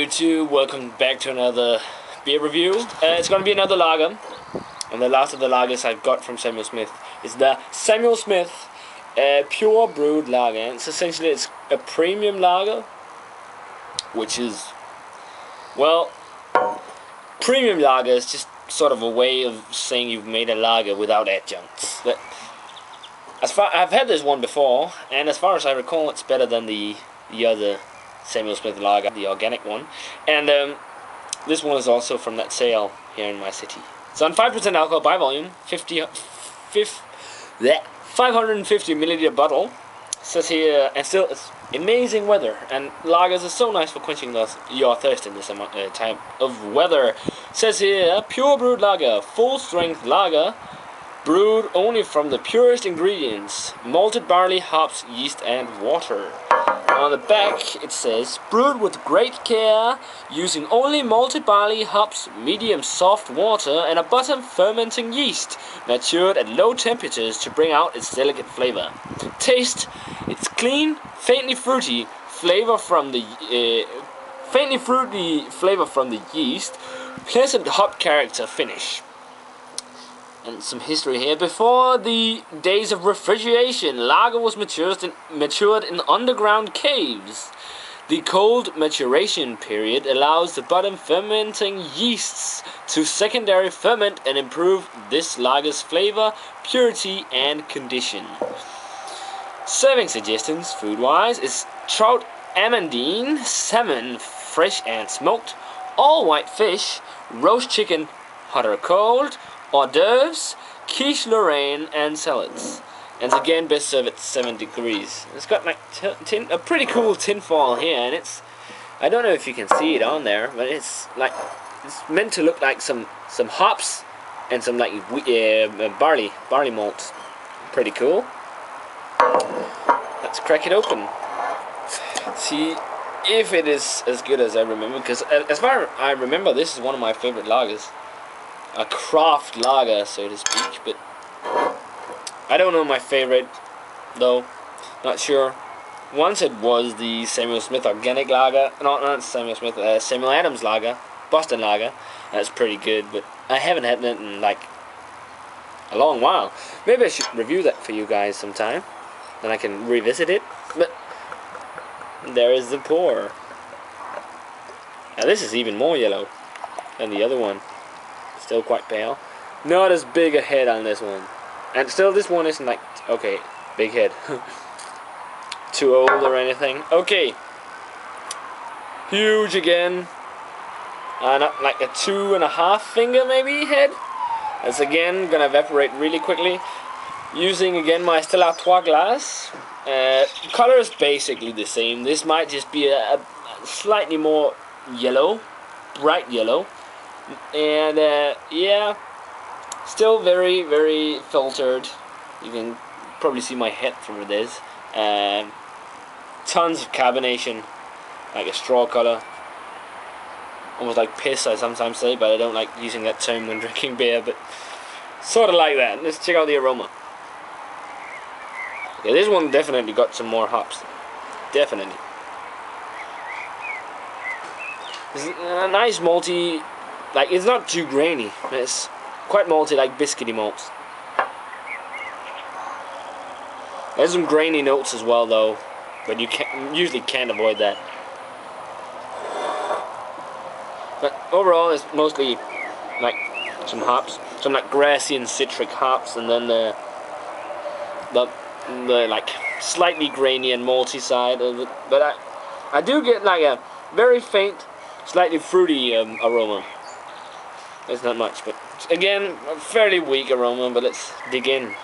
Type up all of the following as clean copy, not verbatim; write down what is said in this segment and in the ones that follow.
YouTube, welcome back to another beer review. It's going to be another lager, and the last of the lagers I've got from Samuel Smith is the Samuel Smith Pure Brewed Lager. And it's a premium lager, which is, well, premium lager is just sort of a way of saying you've made a lager without adjuncts. I've had this one before, and as far as I recall, it's better than the other Samuel Smith lager, the organic one. And this one is also from that sale here in my city. It's on 5% alcohol by volume, 550 milliliter bottle. It says here, and still it's amazing weather, and lagers are so nice for quenching your thirst in this time of weather. It says here, pure brewed lager, full strength lager, brewed only from the purest ingredients, malted barley, hops, yeast, and water. On the back it says, brewed with great care, using only malted barley, hops, medium soft water, and a bottom fermenting yeast, matured at low temperatures to bring out its delicate flavor. Taste, it's clean, faintly fruity flavor from the yeast, pleasant hop character finish. And some history here. Before the days of refrigeration, lager was matured in underground caves. The cold maturation period allows the bottom fermenting yeasts to secondary ferment and improve this lager's flavor, purity, and condition. Serving suggestions, food-wise, is trout amandine, salmon, fresh and smoked, all white fish, roast chicken, hot or cold, hors d'oeuvres, quiche Lorraine, and salads. And it's again best served at 7 degrees. It's got like a pretty cool tin foil here, and it's, I don't know if you can see it on there, but it's meant to look like some hops and some like barley malts. Pretty cool. Let's crack it open. See if it is as good as I remember, because as far as I remember, this is one of my favorite lagers. A craft lager, so to speak, but I don't know my favorite, though. Not sure. Once it was the Samuel Smith organic lager, not Samuel Smith, Samuel Adams lager, Boston lager. That's pretty good, but I haven't had that in like a long while. Maybe I should review that for you guys sometime, then I can revisit it. But there is the pour. Now this is even more yellow than the other one. Still quite pale. Not as big a head on this one. And still this one isn't like, okay, big head. Too old or anything. Okay. Huge again. Not like a 2.5 finger maybe head. That's again gonna evaporate really quickly. Using again my Stella Artois glass. Color is basically the same. This might just be a slightly more yellow. Bright yellow. And yeah, still very, very filtered. You can probably see my head through this. Tons of carbonation, like a straw color, almost like piss I sometimes say, but I don't like using that term when drinking beer, but sort of like that. Let's check out the aroma. Okay, this one definitely got some more hops, definitely. It's a nice malty. Like, it's not too grainy. It's quite malty, like biscuity malts. There's some grainy notes as well, though, but you usually can't avoid that. But overall, it's mostly like some hops, some like grassy and citric hops, and then the like slightly grainy and malty side of it. But I do get like a very faint, slightly fruity aroma. It's not much, but again, a fairly weak aroma, but let's dig in.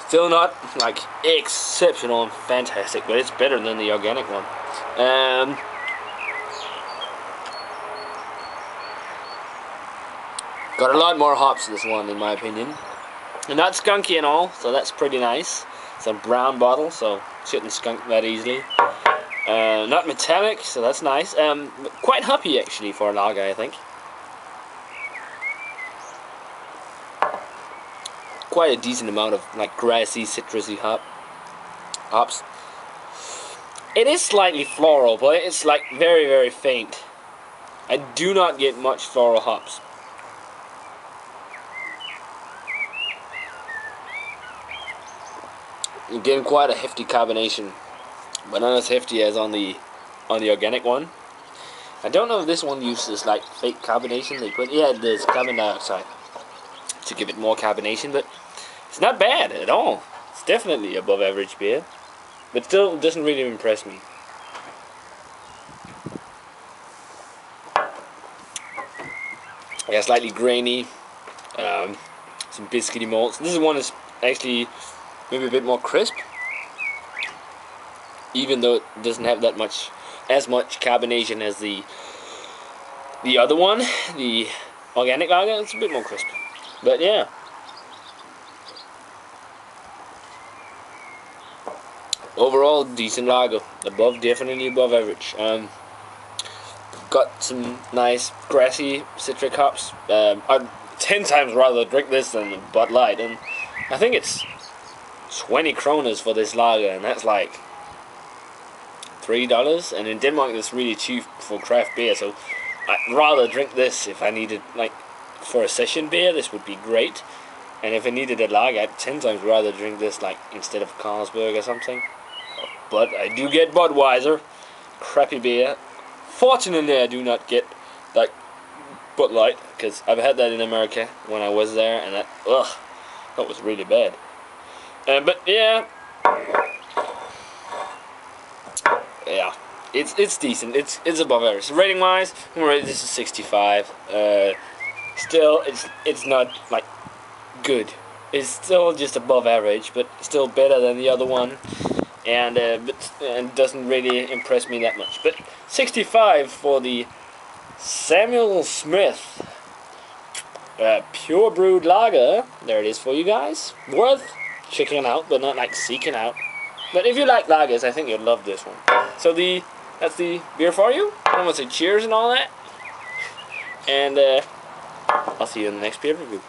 Still not like exceptional and fantastic, but it's better than the organic one. Got a lot more hops in this one, in my opinion. And not skunky and all, so that's pretty nice. It's a brown bottle, so shouldn't skunk that easily. Not metallic, so that's nice. Quite hoppy actually for a lager, I think. quite a decent amount of like grassy, citrusy hops. It is slightly floral, but it's like very, very faint. I do not get much floral hops. I'm getting quite a hefty carbonation, but not as hefty as on the organic one. I don't know if this one uses like fake carbonation. They put there's carbon dioxide to give it more carbonation, but it's not bad at all. It's definitely above average beer, but still doesn't really impress me. Yeah, slightly grainy, some biscuity malts. This one is actually maybe a bit more crisp, even though it doesn't have as much carbonation as the other one, the organic lager. It's a bit more crisp, but yeah. Overall, decent lager, definitely above average. Got some nice grassy citric hops. I'd 10 times rather drink this than Bud Light, and I think it's 20 kroners for this lager, and that's like $3. And in Denmark, that's really cheap for craft beer. So I'd rather drink this if I needed like for a session beer. This would be great, and if I needed a lager, I'd 10 times rather drink this like instead of Carlsberg or something. But I do get Budweiser, crappy beer. Fortunately, I do not get like Bud Light, because I've had that in America when I was there, and that was really bad. But yeah, it's decent. It's above average. Rating wise, I'm gonna rate this a 65. Still, it's not like good. It's still just above average, but still better than the other one. And doesn't really impress me that much. But 65 for the Samuel Smith Pure Brewed Lager. There it is for you guys. Worth checking out, but not like seeking out. But if you like lagers, I think you'll love this one. So that's the beer for you. I'm gonna say cheers and all that. And I'll see you in the next beer review.